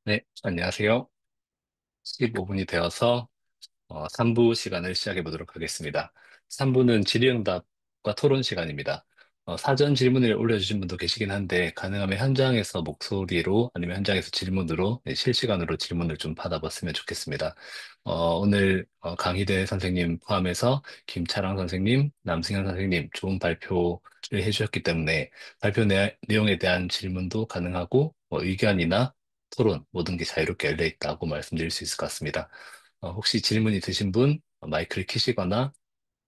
네, 안녕하세요. 15분이 되어서 3부 시간을 시작해 보도록 하겠습니다. 3부는 질의응답과 토론 시간입니다. 사전 질문을 올려주신 분도 계시긴 한데, 가능하면 현장에서 목소리로 아니면 현장에서 질문으로, 네, 실시간으로 질문을 좀 받아봤으면 좋겠습니다. 오늘 강희대 선생님 포함해서 김차랑 선생님, 남승현 선생님 좋은 발표를 해주셨기 때문에 발표 내용에 대한 질문도 가능하고, 의견이나 토론 모든 게 자유롭게 열려 있다고 말씀드릴 수 있을 것 같습니다. 혹시 질문 있으신 분 마이크를 켜시거나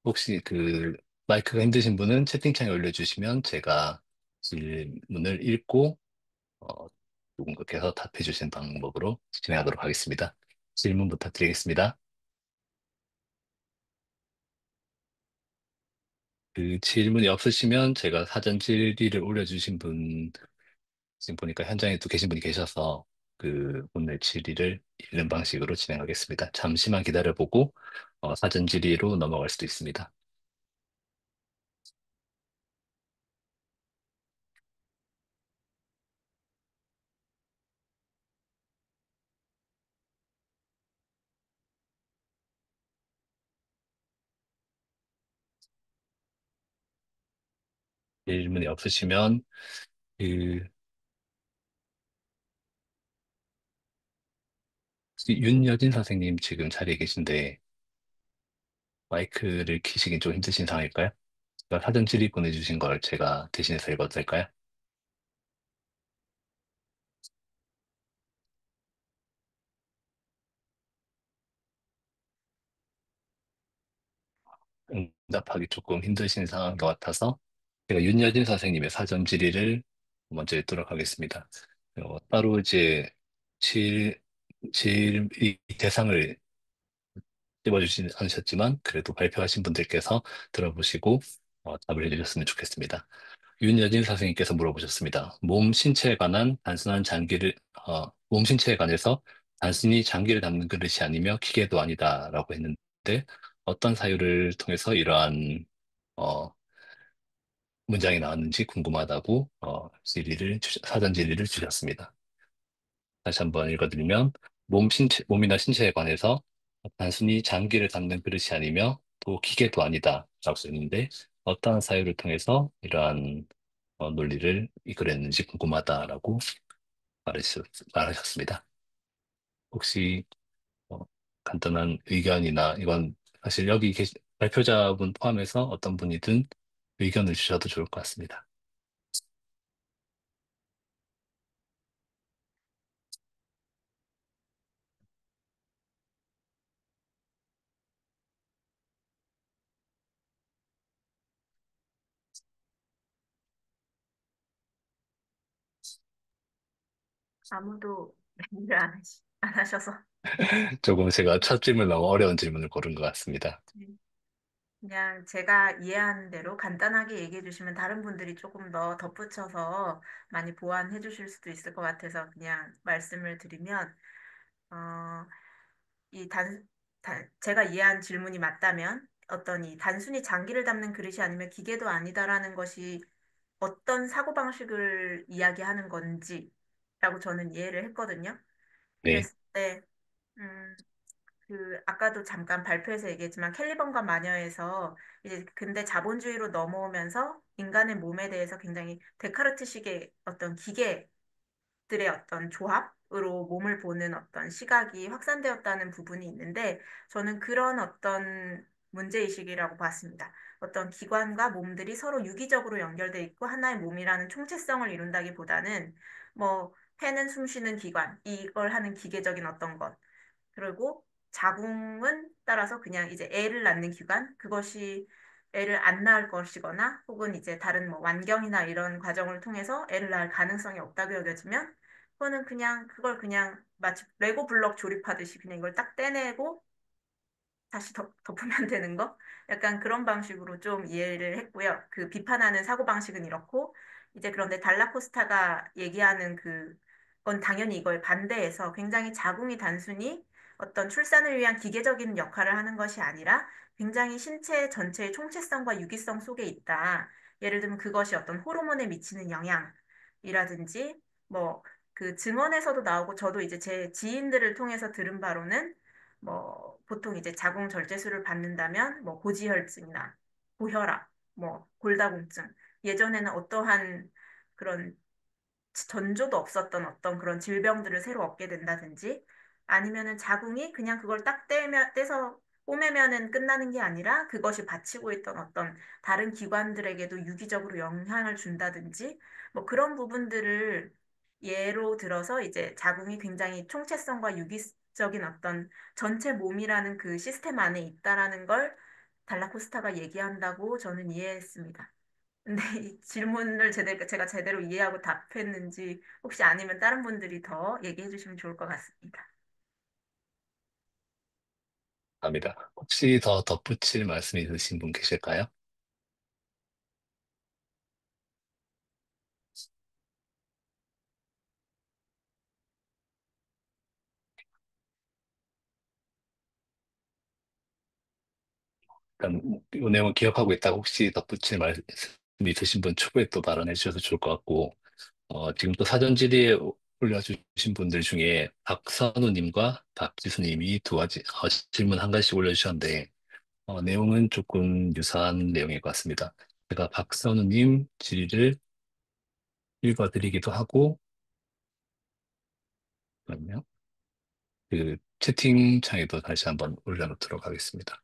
혹시 그 마이크가 힘드신 분은 채팅창에 올려주시면 제가 질문을 읽고 어, 누군가께서 답해 주시는 방법으로 진행하도록 하겠습니다. 질문 부탁드리겠습니다. 그 질문이 없으시면 제가 사전 질의를 올려주신 분 지금 보니까 현장에 또 계신 분이 계셔서 그 오늘 질의를 읽는 방식으로 진행하겠습니다. 잠시만 기다려보고 사전 질의로 넘어갈 수도 있습니다. 질문이 없으시면 그 혹시 윤여진 선생님 지금 자리에 계신데 마이크를 키시긴 좀 힘드신 상황일까요? 제가 사전 질의 보내주신 걸 제가 대신해서 읽어도 될까요? 응답하기 조금 힘드신 상황인 것 같아서 제가 윤여진 선생님의 사전 질의를 먼저 읽도록 하겠습니다. 따로 이제 질, 이 대상을 찝어주진 않으셨지만 그래도 발표하신 분들께서 들어보시고 답을 해주셨으면 좋겠습니다. 윤여진 선생님께서 물어보셨습니다. 신체에 관한 단순한 몸 신체에 관해서 단순히 장기를 담는 그릇이 아니며 기계도 아니다라고 했는데 어떤 사유를 통해서 이러한 어, 문장이 나왔는지 궁금하다고 사전 질의를 주셨습니다. 다시 한번 읽어드리면 몸이나 신체에 관해서 단순히 장기를 담는 그릇이 아니며 또 기계도 아니다라고 했는데 어떠한 사유를 통해서 이러한 논리를 이끌었는지 궁금하다라고 말하셨, 말하셨습니다. 혹시 어, 간단한 의견이나 이건 사실 발표자분 포함해서 어떤 분이든 의견을 주셔도 좋을 것 같습니다. 아무도 얘기를 안 하셔서 조금 제가 첫 질문 너무 어려운 질문을 고른 것 같습니다. 네. 그냥 제가 이해하는 대로 간단하게 얘기해 주시면 다른 분들이 조금 더 덧붙여서 많이 보완해 주실 수도 있을 것 같아서 그냥 말씀을 드리면 어, 이 제가 이해한 질문이 맞다면 어떤 이 단순히 장기를 담는 그릇이 아니면 기계도 아니다라는 것이 어떤 사고방식을 이야기하는 건지라고 저는 이해를 했거든요. 네, 그랬을 때 음, 아까도 잠깐 발표에서 얘기했지만 캘리번과 마녀에서 이제 근대 자본주의로 넘어오면서 인간의 몸에 대해서 굉장히 데카르트식의 어떤 기계들의 어떤 조합으로 몸을 보는 어떤 시각이 확산되었다는 부분이 있는데 저는 그런 어떤 문제의식이라고 봤습니다. 어떤 기관과 몸들이 서로 유기적으로 연결돼 있고 하나의 몸이라는 총체성을 이룬다기보다는 뭐 폐는 숨쉬는 기관, 이걸 하는 기계적인 어떤 것, 그리고 자궁은 따라서 그냥 이제 애를 낳는 기관, 그것이 애를 안 낳을 것이거나 혹은 이제 다른 뭐 완경이나 이런 과정을 통해서 애를 낳을 가능성이 없다고 여겨지면 그거는 그냥 그걸 그냥 마치 레고 블럭 조립하듯이 그냥 이걸 딱 떼내고 다시 덮으면 되는 거? 약간 그런 방식으로 좀 이해를 했고요. 그 비판하는 사고방식은 이렇고, 이제 그런데 달라코스타가 얘기하는 그건 당연히 이거에 반대해서 굉장히 자궁이 단순히 어떤 출산을 위한 기계적인 역할을 하는 것이 아니라 굉장히 신체 전체의 총체성과 유기성 속에 있다. 예를 들면 그것이 어떤 호르몬에 미치는 영향이라든지, 뭐, 그 증언에서도 나오고 저도 이제 제 지인들을 통해서 들은 바로는 뭐 보통 이제 자궁절제술을 받는다면 뭐 고지혈증이나 고혈압, 뭐 골다공증, 예전에는 어떠한 그런 전조도 없었던 어떤 그런 질병들을 새로 얻게 된다든지 아니면은 자궁이 그냥 그걸 딱 떼서 꿰매면은 끝나는 게 아니라 그것이 받치고 있던 어떤 다른 기관들에게도 유기적으로 영향을 준다든지 뭐 그런 부분들을 예로 들어서 이제 자궁이 굉장히 총체성과 유기적인 어떤 전체 몸이라는 그 시스템 안에 있다라는 걸 달라코스타가 얘기한다고 저는 이해했습니다. 근데 이 질문을 제가 제대로 이해하고 답했는지 혹시 아니면 다른 분들이 더 얘기해 주시면 좋을 것 같습니다. 합니다. 혹시 더 덧붙일 말씀 있으신 분 계실까요? 일단 이 내용을 기억하고 있다가 혹시 덧붙일 말씀 있으신 분 추후에 또 발언해 주셔도 좋을 것 같고, 지금 또 사전 질의에 올려주신 분들 중에 박선우님과 박지수님이 두 가지 질문 한 가지씩 올려주셨는데, 내용은 조금 유사한 내용일 것 같습니다. 제가 박선우님 질의를 읽어드리기도 하고, 그러면 그 채팅창에도 다시 한번 올려놓도록 하겠습니다.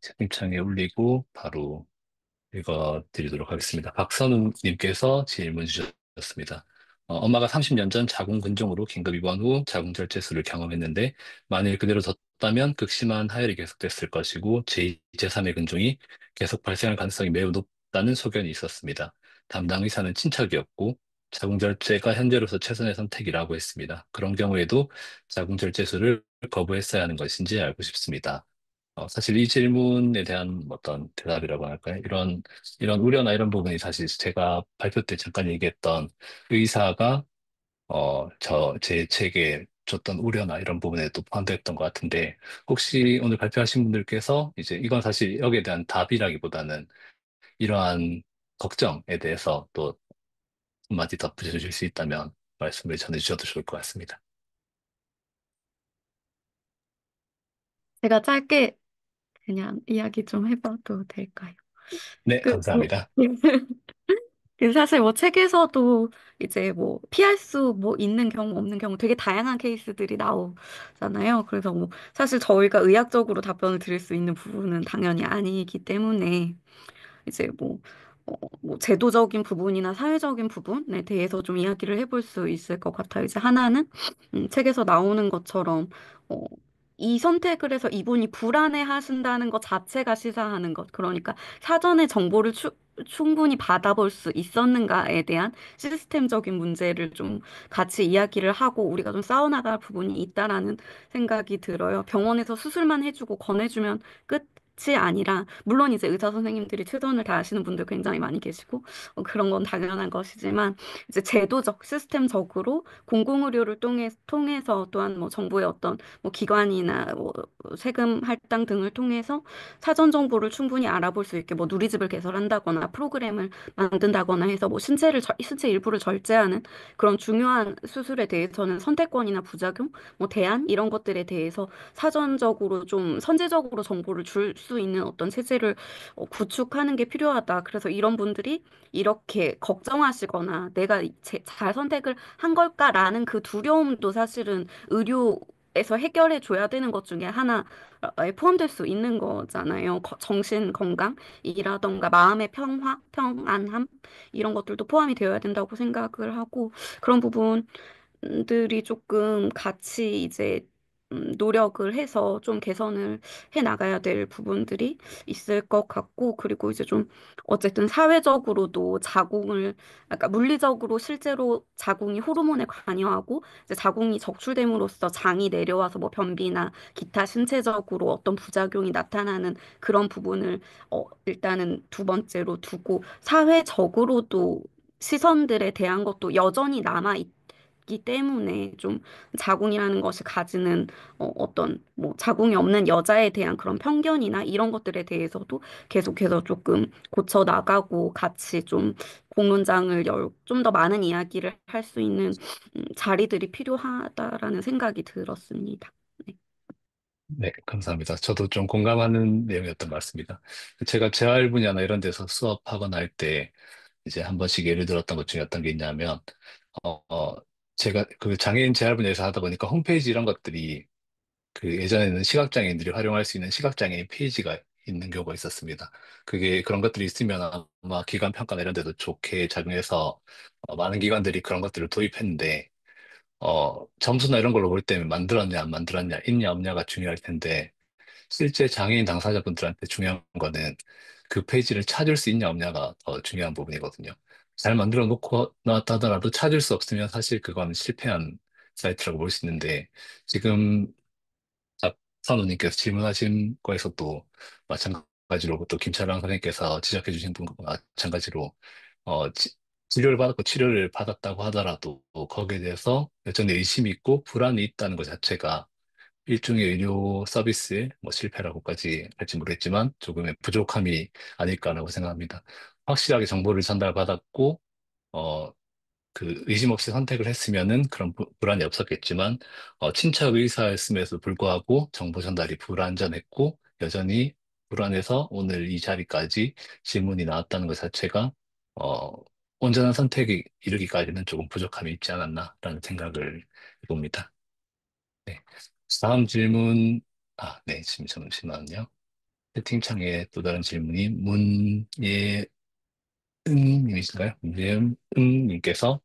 채팅창에 올리고 바로 읽어드리도록 하겠습니다. 박선우님께서 질문 주셨습니다. 엄마가 30년 전 자궁근종으로 긴급 입원 후 자궁절제술을 경험했는데 만일 그대로 뒀다면 극심한 하혈이 계속됐을 것이고 제2, 제3의 근종이 계속 발생할 가능성이 매우 높다는 소견이 있었습니다. 담당 의사는 친척이었고 자궁절제가 현재로서 최선의 선택이라고 했습니다. 그런 경우에도 자궁절제술을 거부했어야 하는 것인지 알고 싶습니다. 사실 이 질문에 대한 어떤 대답이라고 할까요? 이런 우려나 이런 부분이 사실 제가 발표 때 잠깐 얘기했던 의사가, 제 책에 줬던 우려나 이런 부분에도 포함됐던 것 같은데, 혹시 오늘 발표하신 분들께서 이제 이건 사실 여기에 대한 답이라기보다는 이러한 걱정에 대해서 또 한마디 덧붙여 주실 수 있다면 말씀을 전해 주셔도 좋을 것 같습니다. 제가 짧게 그냥 이야기 좀 해봐도 될까요? 네, 그, 뭐, 감사합니다. 그 사실 뭐 책에서도 이제 뭐 피할 수 뭐 있는 경우 없는 경우 되게 다양한 케이스들이 나오잖아요. 그래서 뭐 사실 저희가 의학적으로 답변을 드릴 수 있는 부분은 당연히 아니기 때문에 이제 뭐 제도적인 부분이나 사회적인 부분에 대해서 좀 이야기를 해볼 수 있을 것 같아요. 이제 하나는 책에서 나오는 것처럼 어, 이 선택을 해서 이분이 불안해 하신다는 것 자체가 시사하는 것. 그러니까 사전에 정보를 충분히 받아볼 수 있었는가에 대한 시스템적인 문제를 좀 같이 이야기를 하고 우리가 좀 싸워나갈 부분이 있다라는 생각이 들어요. 병원에서 수술만 해주고 권해주면 끝이 아니라, 물론 이제 의사 선생님들이 최선을 다하시는 분들 굉장히 많이 계시고, 그런 건 당연한 것이지만, 이제 제도적, 시스템적으로 공공의료를 통해서 또한 뭐 정부의 어떤 뭐 기관이나 뭐 세금 할당 등을 통해서 사전 정보를 충분히 알아볼 수 있게 뭐 누리집을 개설한다거나 프로그램을 만든다거나 해서 뭐 신체 일부를 절제하는 그런 중요한 수술에 대해서는 선택권이나 부작용, 뭐 대안 이런 것들에 대해서 사전적으로 좀 선제적으로 정보를 줄 수 있는 어떤 체제를 구축하는 게 필요하다. 그래서 이런 분들이 이렇게 걱정하시거나 내가 잘 선택을 한 걸까라는 그 두려움도 사실은 의료에서 해결해 줘야 되는 것 중에 하나에 포함될 수 있는 거잖아요. 정신 건강이라던가 마음의 평화, 평안함 이런 것들도 포함이 되어야 된다고 생각을 하고 그런 부분들이 조금 같이 이제 노력을 해서 좀 개선을 해 나가야 될 부분들이 있을 것 같고, 그리고 이제 좀 어쨌든 사회적으로도 아까 물리적으로 실제로 자궁이 호르몬에 관여하고 이제 자궁이 적출됨으로써 장이 내려와서 뭐 변비나 기타 신체적으로 어떤 부작용이 나타나는 그런 부분을 일단은 두 번째로 두고 사회적으로도 시선들에 대한 것도 여전히 남아 있기 때문에 좀 자궁이라는 것이 가지는 어떤 뭐 자궁이 없는 여자에 대한 그런 편견이나 이런 것들에 대해서도 계속해서 조금 고쳐 나가고 같이 좀 공론장을 좀 더 많은 이야기를 할 수 있는 자리들이 필요하다라는 생각이 들었습니다. 네. 네, 감사합니다. 저도 좀 공감하는 내용이었던 것 같습니다. 제가 재활 분야나 이런 데서 수업하거나 할 때 이제 한 번씩 예를 들었던 것 중에 어떤 게 있냐면, 어, 어, 제가 그 장애인 재활 분야에서 하다 보니까 홈페이지 이런 것들이 그 예전에는 시각장애인들이 활용할 수 있는 시각장애인 페이지가 있는 경우가 있었습니다. 그게 그런 것들이 있으면 아마 기관 평가나 이런 데도 좋게 작용해서 많은 기관들이 그런 것들을 도입했는데, 점수나 이런 걸로 볼 때는 만들었냐, 안 만들었냐, 있냐, 없냐가 중요할 텐데, 실제 장애인 당사자분들한테 중요한 거는 그 페이지를 찾을 수 있냐, 없냐가 더 중요한 부분이거든요. 잘 만들어 놓고 나왔다 하더라도 찾을 수 없으면 사실 그건 실패한 사이트라고 볼 수 있는데, 지금 선우님께서 질문하신 거에서도 마찬가지로 또 김차랑 선생님께서 지적해 주신 분과 마찬가지로 어, 치, 치료를 받았고 치료를 받았다고 하더라도 거기에 대해서 여전히 의심이 있고 불안이 있다는 것 자체가 일종의 의료 서비스의 뭐 실패라고까지 할지 모르겠지만 조금의 부족함이 아닐까라고 생각합니다. 확실하게 정보를 전달받았고 어, 그 의심 없이 선택을 했으면은 그런 불안이 없었겠지만 친척 의사였음에도 불구하고 정보 전달이 불안전했고 여전히 불안해서 오늘 이 자리까지 질문이 나왔다는 것 자체가 어, 온전한 선택이 이르기까지는 조금 부족함이 있지 않았나라는 생각을 해봅니다. 네. 다음 질문, 네, 지금 잠시만요. 채팅창에 또 다른 질문이 님이신가요? 님께서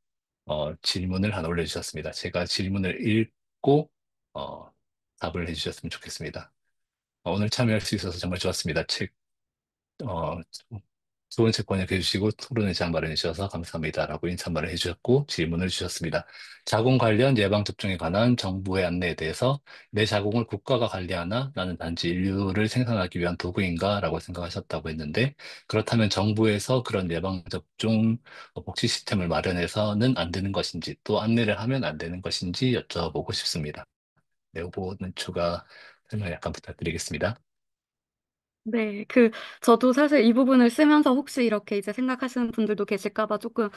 질문을 하나 올려주셨습니다. 제가 질문을 읽고 어, 답을 해주셨으면 좋겠습니다. 오늘 참여할 수 있어서 정말 좋았습니다. 어, 좋은 책 번역해 주시고 토론에 잘 마련해 주셔서 감사합니다라고 인사말을 해주셨고 질문을 주셨습니다. 자궁 관련 예방접종에 관한 정부의 안내에 대해서 내 자궁을 국가가 관리하나? 나는 단지 인류를 생산하기 위한 도구인가? 라고 생각하셨다고 했는데 그렇다면 정부에서 그런 예방접종 복지 시스템을 마련해서는 안 되는 것인지 또 안내를 하면 안 되는 것인지 여쭤보고 싶습니다. 네, 후보는 추가 설명 약간 부탁드리겠습니다. 네, 저도 사실 이 부분을 쓰면서 혹시 이렇게 이제 생각하시는 분들도 계실까 봐 조금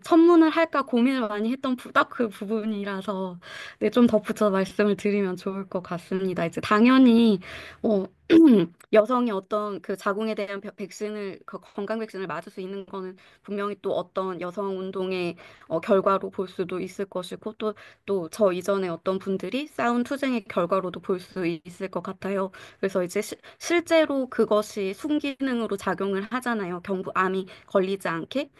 첨문을 할까 고민을 많이 했던 딱 그 부분이라서, 네, 좀 덧붙여 말씀을 드리면 좋을 것 같습니다. 이제 당연히, 어, 여성이 어떤 자궁에 대한 백신을, 건강 백신을 맞을 수 있는 거는 분명히 또 어떤 여성 운동의 결과로 볼 수도 있을 것이고, 또 저 이전에 어떤 분들이 싸운 투쟁의 결과로도 볼 수 있을 것 같아요. 그래서 이제 실제로 그것이 순기능으로 작용을 하잖아요. 경부암이 걸리지 않게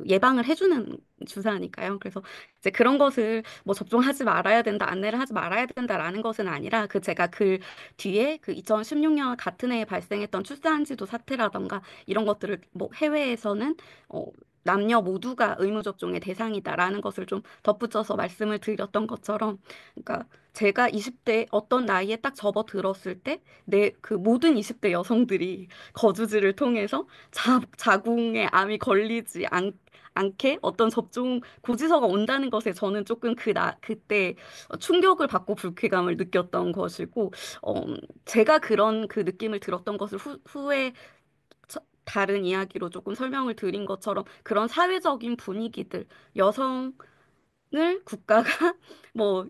예방을 해주는 주사니까요. 그래서 이제 그런 것을 뭐 접종하지 말아야 된다, 안내를 하지 말아야 된다라는 것은 아니라 제가 뒤에 2016년 같은 해에 발생했던 출산지도 사태라던가 이런 것들을 뭐 해외에서는 어, 남녀 모두가 의무 접종의 대상이다라는 것을 좀 덧붙여서 말씀을 드렸던 것처럼, 그러니까 제가 20대 어떤 나이에 딱 접어들었을 때 모든 20대 여성들이 거주지를 통해서 자궁에 암이 걸리지 않게 어떤 접종 고지서가 온다는 것에 저는 조금 그때 충격을 받고 불쾌감을 느꼈던 것이고, 어, 제가 그런 느낌을 들었던 것을 후에 다른 이야기로 조금 설명을 드린 것처럼 그런 사회적인 분위기들, 여성을 국가가 뭐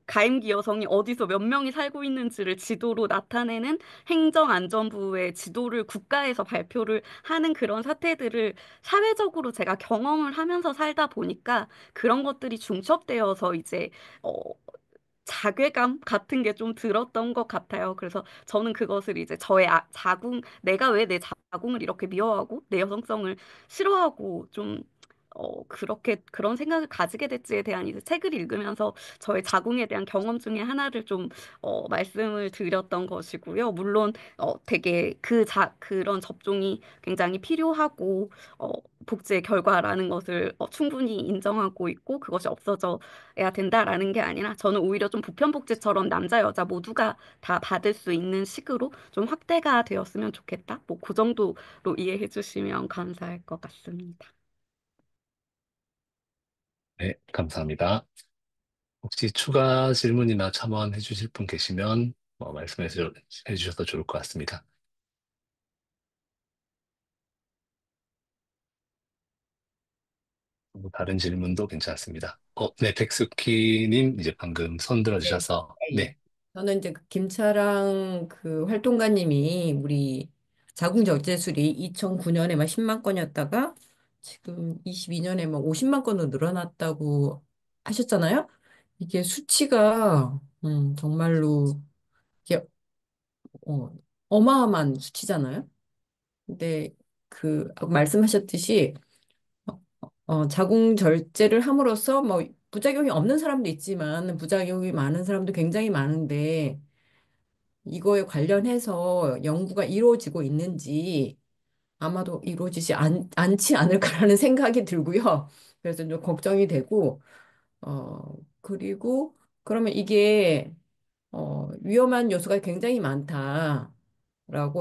가임기 여성이 어디서 몇 명이 살고 있는지를 지도로 나타내는 행정안전부의 지도를 국가에서 발표를 하는 그런 사태들을 사회적으로 제가 경험을 하면서 살다 보니까 그런 것들이 중첩되어서 이제 어, 자괴감 같은 게 좀 들었던 것 같아요. 그래서 저는 그것을 이제 저의 내가 왜 내 자궁을 이렇게 미워하고 내 여성성을 싫어하고 좀 그렇게 그런 생각을 가지게 됐지에 대한 이제 책을 읽으면서 저의 자궁에 대한 경험 중에 하나를 좀 말씀을 드렸던 것이고요. 물론 되게 그런 접종이 굉장히 필요하고 어, 복제의 결과라는 것을 충분히 인정하고 있고 그것이 없어져야 된다라는 게 아니라 저는 오히려 좀 보편복지처럼 남자 여자 모두가 다 받을 수 있는 식으로 좀 확대가 되었으면 좋겠다. 뭐 그 정도로 이해해 주시면 감사할 것 같습니다. 네, 감사합니다. 혹시 추가 질문이나 첨언해 주실 분 계시면 해 주셔도 좋을 것 같습니다. 뭐 다른 질문도 괜찮습니다. 네, 백수키님 이제 방금 손 네. 들어주셔서, 예, 예. 네, 저는 이제 그 김차랑 그 활동가님이 우리 자궁 절제술이 2009년에 막 10만 건이었다가 지금 22년에 막 50만 건으로 늘어났다고 하셨잖아요. 이게 수치가 정말로 이게 어, 어마어마한 수치잖아요. 근데 그 아까 말씀하셨듯이 자궁 절제를 함으로써 뭐 부작용이 없는 사람도 있지만 부작용이 많은 사람도 굉장히 많은데 이거에 관련해서 연구가 이루어지고 있는지 아마도 이루어지지 않지 않을까라는 생각이 들고요. 그래서 좀 걱정이 되고, 그리고 그러면 이게, 위험한 요소가 굉장히 많다라고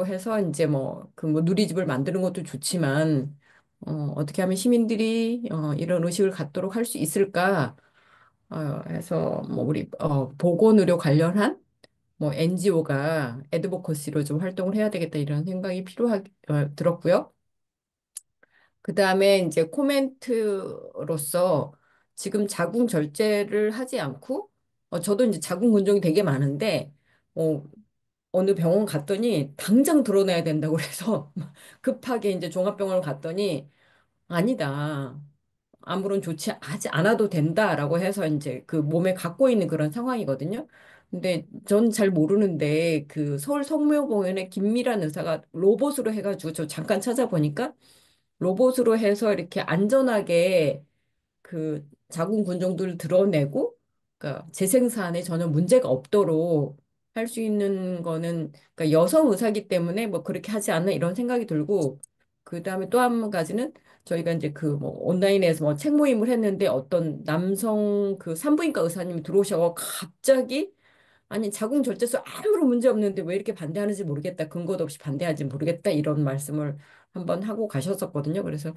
해서 이제 뭐, 그 뭐 누리집을 만드는 것도 좋지만, 어떻게 하면 시민들이, 이런 의식을 갖도록 할 수 있을까? 해서 뭐 우리, 보건의료 관련한 뭐 NGO가 애드보커시로 좀 활동을 해야 되겠다 이런 생각이 들었고요. 그 다음에 이제 코멘트로서 지금 자궁 절제를 하지 않고 저도 이제 자궁 근종이 되게 많은데 어, 어느 병원 갔더니 당장 드러내야 된다고 그래서 급하게 이제 종합병원을 갔더니 아니다. 아무런 조치하지 않아도 된다라고 해서 이제 그 몸에 갖고 있는 그런 상황이거든요. 근데 전 잘 모르는데 그 서울 성모병원의 김미란 의사가 로봇으로 해가지고 저 잠깐 찾아보니까 로봇으로 해서 이렇게 안전하게 그 자궁 군종들을 드러내고 그러니까 재생산에 전혀 문제가 없도록 할 수 있는 거는 그러니까 여성 의사기 때문에 뭐 그렇게 하지 않나 이런 생각이 들고 그다음에 또 한 가지는 저희가 이제 그 뭐 온라인에서 뭐 책 모임을 했는데 어떤 남성 그 산부인과 의사님이 들어오셔서 갑자기 아니 자궁 절제소 아무런 문제 없는데 왜 이렇게 반대하는지 모르겠다 근거도 없이 반대하지 모르겠다 이런 말씀을 한번 하고 가셨었거든요. 그래서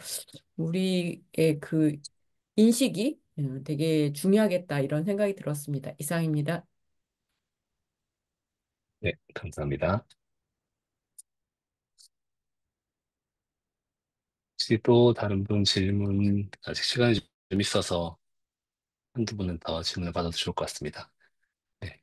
우리의 그 인식이 되게 중요하겠다 이런 생각이 들었습니다. 이상입니다. 네, 감사합니다. 혹시 또 다른 분 질문, 아직 시간이 좀 있어서 한두 분은 더 질문을 받아도 좋을 것 같습니다. 네,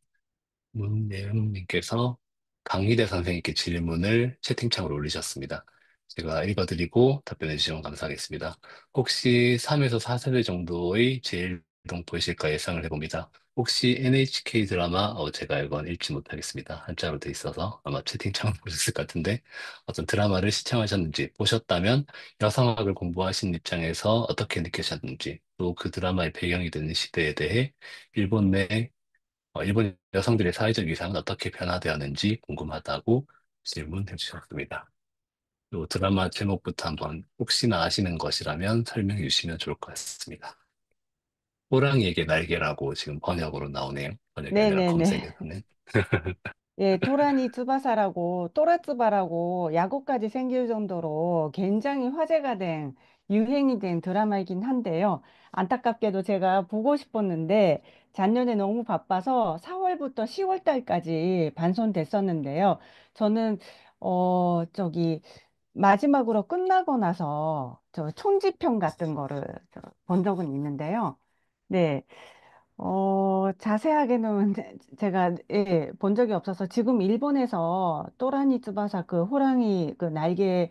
문예은님께서 강희대 선생님께 질문을 채팅창으로 올리셨습니다. 제가 읽어드리고 답변해 주시면 감사하겠습니다. 혹시 3에서 4세대 정도의 제1동포 실까 예상을 해봅니다. 혹시 NHK 드라마, 제가 이건 읽지 못하겠습니다. 한자로 돼 있어서 아마 채팅창을 보셨을 것 같은데 어떤 드라마를 시청하셨는지 보셨다면 여성학을 공부하신 입장에서 어떻게 느끼셨는지 또 그 드라마의 배경이 되는 시대에 대해 일본 내 일본 여성들의 사회적 위상은 어떻게 변화되었는지 궁금하다고 질문해 주셨습니다. 요 드라마 제목부터 한번 혹시나 아시는 것이라면 설명해 주시면 좋을 것 같습니다. 호랑이에게 날개라고 지금 번역으로 나오네요. 번역이 아니라 네네네. 검색에서는. 예, 도라니 츠바사라고, 또라츠바라고 야구까지 생길 정도로 굉장히 화제가 된, 유행이 된 드라마이긴 한데요. 안타깝게도 제가 보고 싶었는데, 작년에 너무 바빠서 4월부터 10월 달까지 반손됐었는데요. 저는, 저기, 마지막으로 끝나고 나서 저 총지편 같은 거를 본 적은 있는데요. 네. 자세하게는 제가 예, 본 적이 없어서 지금 일본에서 또라니 츠바사 그 호랑이 그 날개를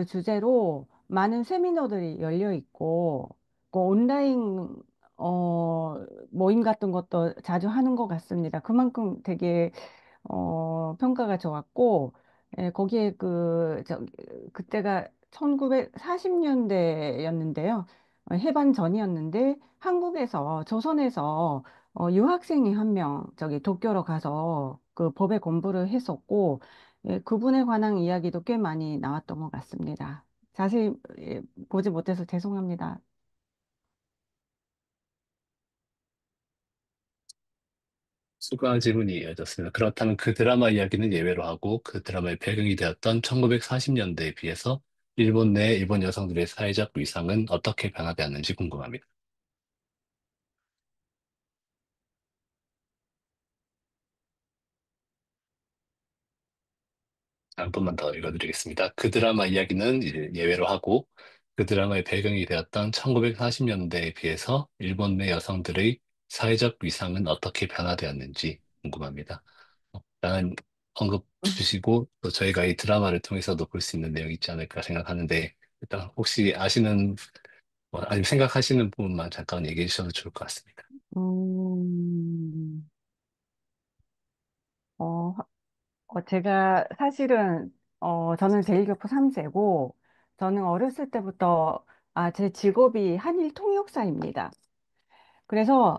주제로 많은 세미나들이 열려 있고 그 온라인 어, 모임 같은 것도 자주 하는 것 같습니다. 그만큼 되게 평가가 좋았고, 예, 거기에 그때가 1940년대였는데요. 해방 전이었는데, 한국에서, 조선에서, 유학생이 한 명, 도쿄로 가서 그 법에 공부를 했었고, 예, 그분에 관한 이야기도 꽤 많이 나왔던 것 같습니다. 자세히 보지 못해서 죄송합니다. 추가 질문이 이어졌습니다. 그렇다면 그 드라마 이야기는 예외로 하고 그 드라마의 배경이 되었던 1940년대에 비해서 일본 내 일본 여성들의 사회적 위상은 어떻게 변화되었는지 궁금합니다. 한 번만 더 읽어드리겠습니다. 그 드라마 이야기는 이제 예외로 하고 그 드라마의 배경이 되었던 1940년대에 비해서 일본 내 여성들의 사회적 위상은 어떻게 변화되었는지 궁금합니다. 일단 언급 주시고 또 저희가 이 드라마를 통해서도 볼 수 있는 내용이 있지 않을까 생각하는데 일단 혹시 아시는 아니면 생각하시는 부분만 잠깐 얘기해 주셔도 좋을 것 같습니다. 음, 어, 제가 사실은, 저는 제1교포 3세고, 저는 어렸을 때부터, 제 직업이 한일 통역사입니다. 그래서,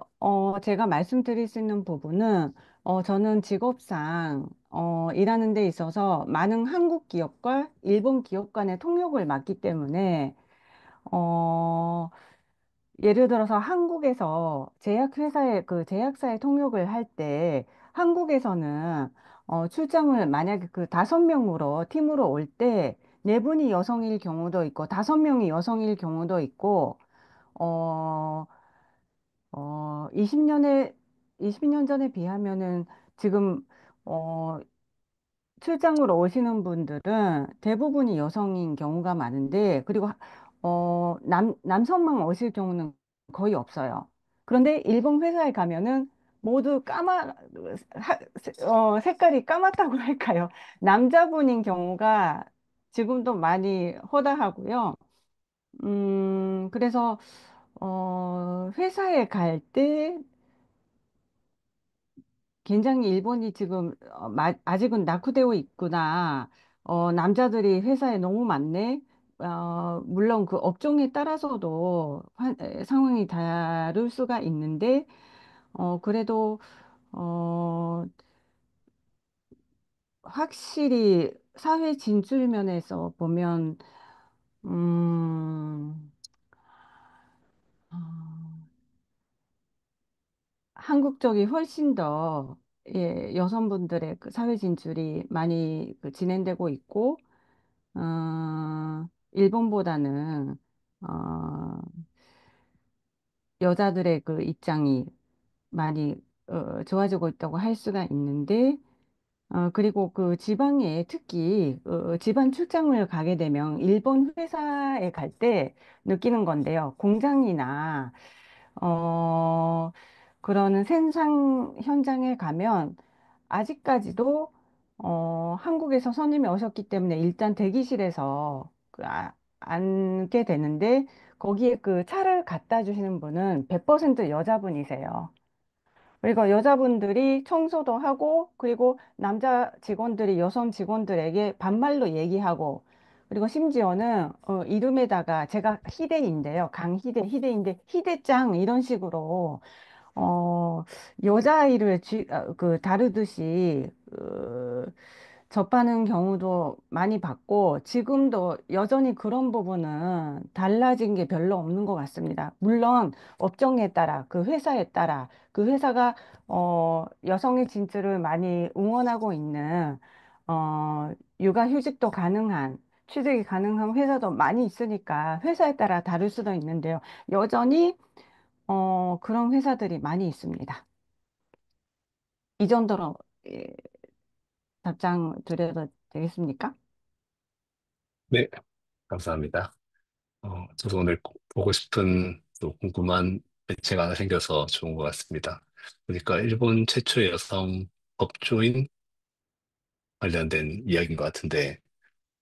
제가 말씀드릴 수 있는 부분은, 저는 직업상, 일하는 데 있어서 많은 한국 기업과 일본 기업 간의 통역을 맡기 때문에, 어, 예를 들어서 한국에서 제약사의 통역을 할 때 한국에서는 출장을 만약에 그 5명으로 팀으로 올 때 4분이 여성일 경우도 있고 5명이 여성일 경우도 있고 어, 20년 전에 비하면은 지금 어, 출장으로 오시는 분들은 대부분이 여성인 경우가 많은데, 그리고, 남성만 오실 경우는 거의 없어요. 그런데 일본 회사에 가면은 모두 색깔이 까맣다고 할까요? 남자분인 경우가 지금도 많이 허다하고요. 그래서, 회사에 갈때 굉장히 일본이 지금 아직은 낙후되어 있구나. 남자들이 회사에 너무 많네. 물론 그 업종에 따라서도 상황이 다를 수가 있는데, 그래도 어, 확실히 사회 진출 면에서 보면 음, 어, 한국 쪽이 훨씬 더 여성분들의 그 사회 진출이 많이 그 진행되고 있고 일본보다는, 어, 여자들의 그 입장이 많이, 좋아지고 있다고 할 수가 있는데, 그리고 그 지방에 특히, 지방 출장을 가게 되면 일본 회사에 갈 때 느끼는 건데요. 공장이나, 어, 그런 생산 현장에 가면 아직까지도 한국에서 손님이 오셨기 때문에 일단 대기실에서 앉게 되는데 거기에 그 차를 갖다 주시는 분은 100% 여자분이세요. 그리고 여자분들이 청소도 하고 그리고 남자 직원들이 여성 직원들에게 반말로 얘기하고 그리고 심지어는 이름에다가 제가 희대인데요. 희대인데 희대짱 이런 식으로 어, 여자아이를 다루듯이, 접하는 경우도 많이 봤고, 지금도 여전히 그런 부분은 달라진 게 별로 없는 것 같습니다. 물론, 업종에 따라, 그 회사에 따라, 그 회사가, 여성의 진출을 많이 응원하고 있는, 육아휴직도 가능한, 취직이 가능한 회사도 많이 있으니까 회사에 따라 다를 수도 있는데요. 여전히 그런 회사들이 많이 있습니다. 이 정도로 예, 답장 드려도 되겠습니까? 네, 감사합니다. 저도 오늘 꼭 보고 싶은 또 궁금한 매체가 하나 생겨서 좋은 것 같습니다. 보니까 일본 최초의 여성 법조인 관련된 이야기인 것 같은데,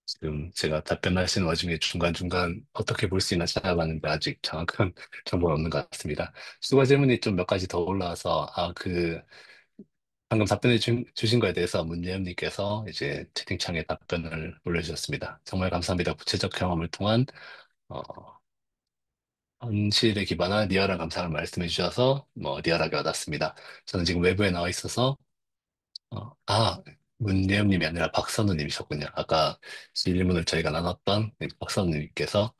지금 제가 답변하시는 와중에 중간중간 어떻게 볼 수 있나 찾아봤는데 아직 정확한 정보는 없는 것 같습니다. 추가 질문이 좀 몇 가지 더 올라와서, 방금 주신 거에 대해서 문예은님께서 이제 채팅창에 답변을 올려주셨습니다. 정말 감사합니다. 구체적 경험을 통한 어, 현실에 기반한 리얼한 감상을 말씀해 주셔서 리얼하게 와닿습니다. 저는 지금 외부에 나와 있어서 어, 아 문예은님이 아니라 박선우님이셨군요. 아까 질문을 저희가 나눴던 박선우님께서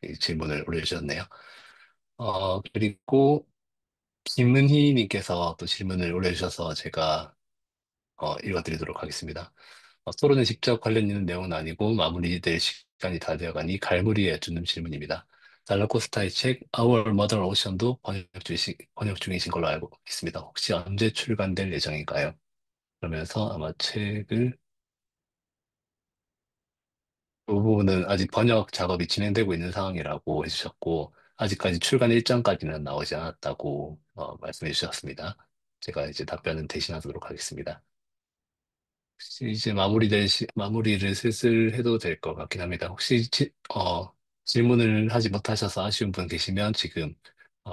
이 질문을 올려주셨네요. 그리고 김은희님께서 또 질문을 올려주셔서 제가 읽어드리도록 하겠습니다. 토론에 직접 관련 있는 내용은 아니고 마무리될 시간이 다 되어가니 갈무리해 주는 질문입니다. 달라코스타의 책 Our Mother Ocean도 번역 중이신 걸로 알고 있습니다. 혹시 언제 출간될 예정인가요? 그러면서 아마 책을 그 부분은 아직 번역 작업이 진행되고 있는 상황이라고 해주셨고, 아직까지 출간 일정까지는 나오지 않았다고 말씀해 주셨습니다. 제가 이제 답변은 대신하도록 하겠습니다. 혹시 이제 마무리를 슬슬 해도 될 것 같긴 합니다. 혹시 질문을 하지 못하셔서 아쉬운 분 계시면 지금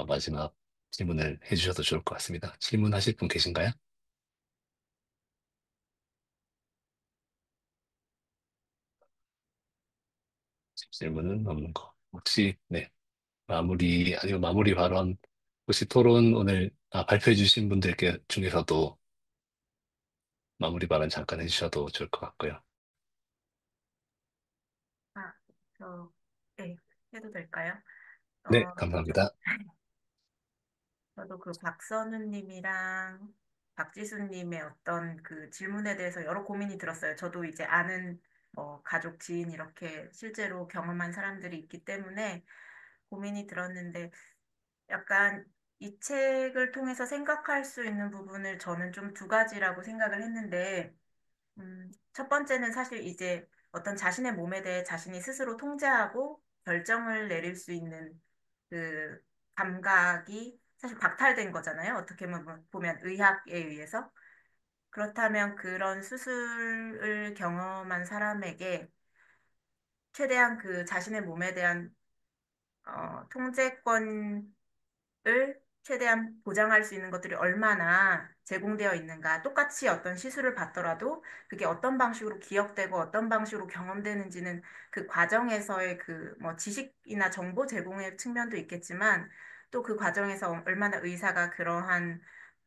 마지막 질문을 해주셔도 좋을 것 같습니다. 질문하실 분 계신가요? 질문은 없는 거. 혹시, 네, 아니면 마무리 발언, 혹시 토론 오늘 발표해 주신 분들께 중에서도 마무리 발언 잠깐 해주셔도 좋을 것 같고요. 아, 네, 해도 될까요? 네, 어, 감사합니다. 저도 그 박선우님이랑 박지수님의 어떤 그 질문에 대해서 여러 고민이 들었어요. 저도 이제 아는 가족, 지인 이렇게 실제로 경험한 사람들이 있기 때문에 고민이 들었는데 약간 이 책을 통해서 생각할 수 있는 부분을 저는 좀 두 가지라고 생각을 했는데 첫 번째는 사실 이제 어떤 자신의 몸에 대해 자신이 스스로 통제하고 결정을 내릴 수 있는 그 감각이 사실 박탈된 거잖아요. 어떻게 보면 의학에 의해서. 그렇다면 그런 수술을 경험한 사람에게 최대한 그 자신의 몸에 대한 통제권을 최대한 보장할 수 있는 것들이 얼마나 제공되어 있는가. 똑같이 어떤 시술을 받더라도 그게 어떤 방식으로 기억되고 어떤 방식으로 경험되는지는 그 과정에서의 그 뭐 지식이나 정보 제공의 측면도 있겠지만 또 그 과정에서 얼마나 의사가 그러한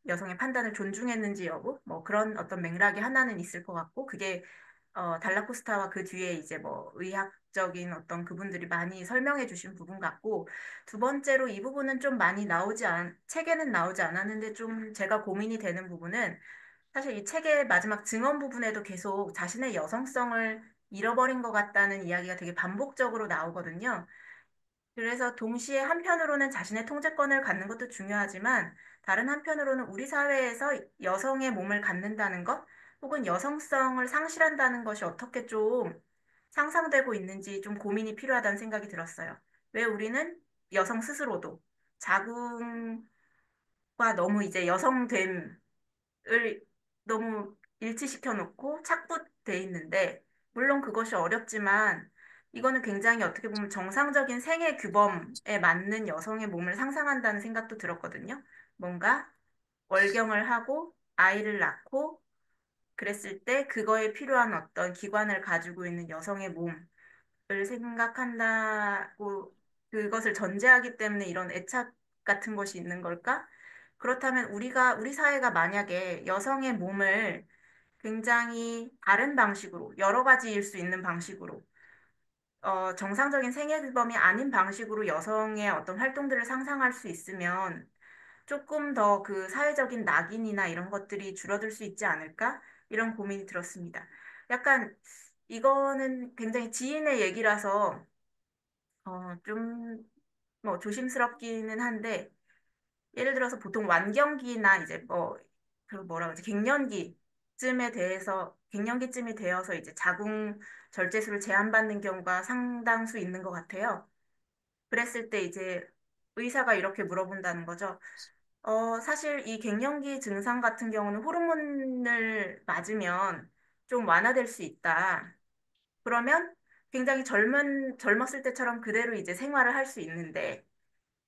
여성의 판단을 존중했는지 여부 뭐 그런 어떤 맥락이 하나는 있을 것 같고 그게 달라코스타와 그 뒤에 이제 뭐 의학적인 어떤 그분들이 많이 설명해 주신 부분 같고 두 번째로 이 부분은 좀 많이 책에는 나오지 않았는데 좀 제가 고민이 되는 부분은 사실 이 책의 마지막 증언 부분에도 계속 자신의 여성성을 잃어버린 것 같다는 이야기가 되게 반복적으로 나오거든요. 그래서 동시에 한편으로는 자신의 통제권을 갖는 것도 중요하지만 다른 한편으로는 우리 사회에서 여성의 몸을 갖는다는 것 혹은 여성성을 상실한다는 것이 어떻게 좀 상상되고 있는지 좀 고민이 필요하다는 생각이 들었어요. 왜 우리는 여성 스스로도 자궁과 너무 이제 여성됨을 너무 일치시켜 놓고 착붙돼 있는데, 물론 그것이 어렵지만, 이거는 굉장히 어떻게 보면 정상적인 생애 규범에 맞는 여성의 몸을 상상한다는 생각도 들었거든요. 뭔가 월경을 하고 아이를 낳고 그랬을 때 그거에 필요한 어떤 기관을 가지고 있는 여성의 몸을 생각한다고 그것을 전제하기 때문에 이런 애착 같은 것이 있는 걸까? 그렇다면 우리 사회가 만약에 여성의 몸을 굉장히 다른 방식으로, 여러 가지일 수 있는 방식으로, 정상적인 생애 규범이 아닌 방식으로 여성의 어떤 활동들을 상상할 수 있으면 조금 더 그 사회적인 낙인이나 이런 것들이 줄어들 수 있지 않을까? 이런 고민이 들었습니다. 약간 이거는 굉장히 지인의 얘기라서 좀 뭐 조심스럽기는 한데 예를 들어서 보통 완경기나 이제 그 뭐라 그러지 갱년기쯤이 되어서 이제 자궁 절제술을 제한받는 경우가 상당수 있는 것 같아요. 그랬을 때 이제 의사가 이렇게 물어본다는 거죠. 사실 이 갱년기 증상 같은 경우는 호르몬을 맞으면 좀 완화될 수 있다. 그러면 굉장히 젊었을 때처럼 그대로 이제 생활을 할 수 있는데,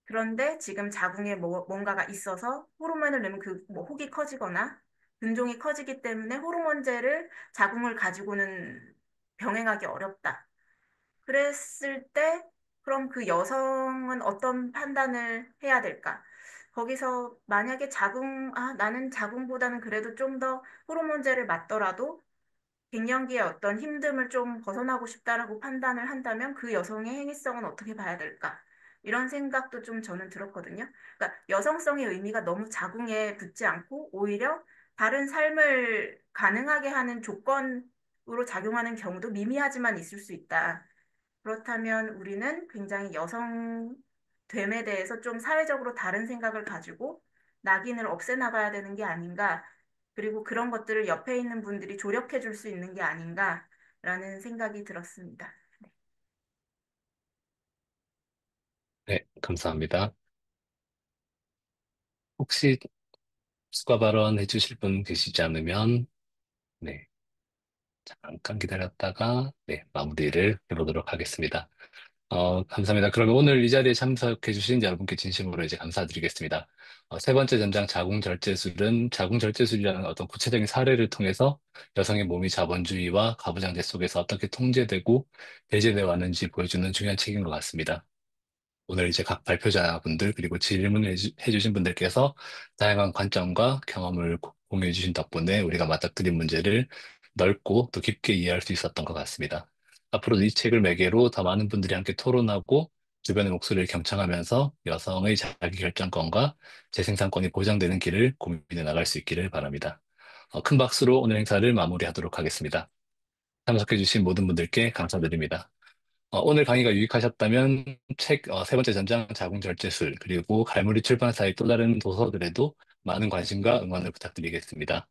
그런데 지금 자궁에 뭔가가 있어서 호르몬을 내면 그 뭐 혹이 커지거나 근종이 커지기 때문에 호르몬제를 자궁을 가지고는 병행하기 어렵다. 그랬을 때 그럼 그 여성은 어떤 판단을 해야 될까? 거기서 만약에 나는 자궁보다는 그래도 좀 더 호르몬제를 맞더라도 갱년기의 어떤 힘듦을 좀 벗어나고 싶다라고 판단을 한다면 그 여성의 행위성은 어떻게 봐야 될까? 이런 생각도 좀 저는 들었거든요. 그러니까 여성성의 의미가 너무 자궁에 붙지 않고 오히려 다른 삶을 가능하게 하는 조건으로 작용하는 경우도 미미하지만 있을 수 있다. 그렇다면 우리는 굉장히 여성됨에 대해서 좀 사회적으로 다른 생각을 가지고 낙인을 없애나가야 되는 게 아닌가. 그리고 그런 것들을 옆에 있는 분들이 조력해 줄 수 있는 게 아닌가라는 생각이 들었습니다. 네, 감사합니다. 혹시 추가 발언 해주실 분 계시지 않으면, 네, 잠깐 기다렸다가, 네, 마무리를 해보도록 하겠습니다. 감사합니다. 그러면 오늘 이 자리에 참석해주신 여러분께 진심으로 이제 감사드리겠습니다. 세 번째 전장 자궁절제술은 자궁절제술이라는 어떤 구체적인 사례를 통해서 여성의 몸이 자본주의와 가부장제 속에서 어떻게 통제되고 배제되어 왔는지 보여주는 중요한 책인 것 같습니다. 오늘 이제 각 발표자분들 그리고 질문을 해주신 분들께서 다양한 관점과 경험을 공유해 주신 덕분에 우리가 맞닥뜨린 문제를 넓고 또 깊게 이해할 수 있었던 것 같습니다. 앞으로도 이 책을 매개로 더 많은 분들이 함께 토론하고 주변의 목소리를 경청하면서 여성의 자기결정권과 재생산권이 보장되는 길을 고민해 나갈 수 있기를 바랍니다. 큰 박수로 오늘 행사를 마무리하도록 하겠습니다. 참석해주신 모든 분들께 감사드립니다. 오늘 강의가 유익하셨다면 책 세 번째 전장 자궁절제술 그리고 갈무리 출판사의 또 다른 도서들에도 많은 관심과 응원을 부탁드리겠습니다.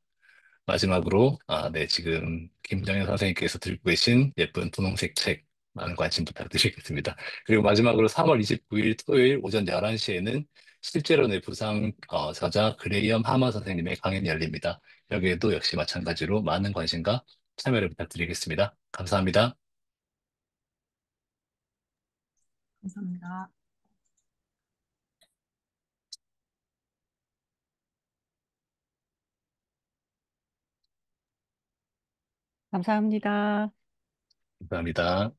마지막으로 네, 지금 김정현 선생님께서 들고 계신 예쁜 분홍색 책 많은 관심 부탁드리겠습니다. 그리고 마지막으로 3월 29일 토요일 오전 11시에는 실제론의 부상 저자 그레이엄 하마 선생님의 강연이 열립니다. 여기에도 역시 마찬가지로 많은 관심과 참여를 부탁드리겠습니다. 감사합니다. 감사합니다. 감사합니다. 감사합니다.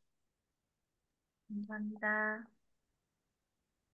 감사합니다.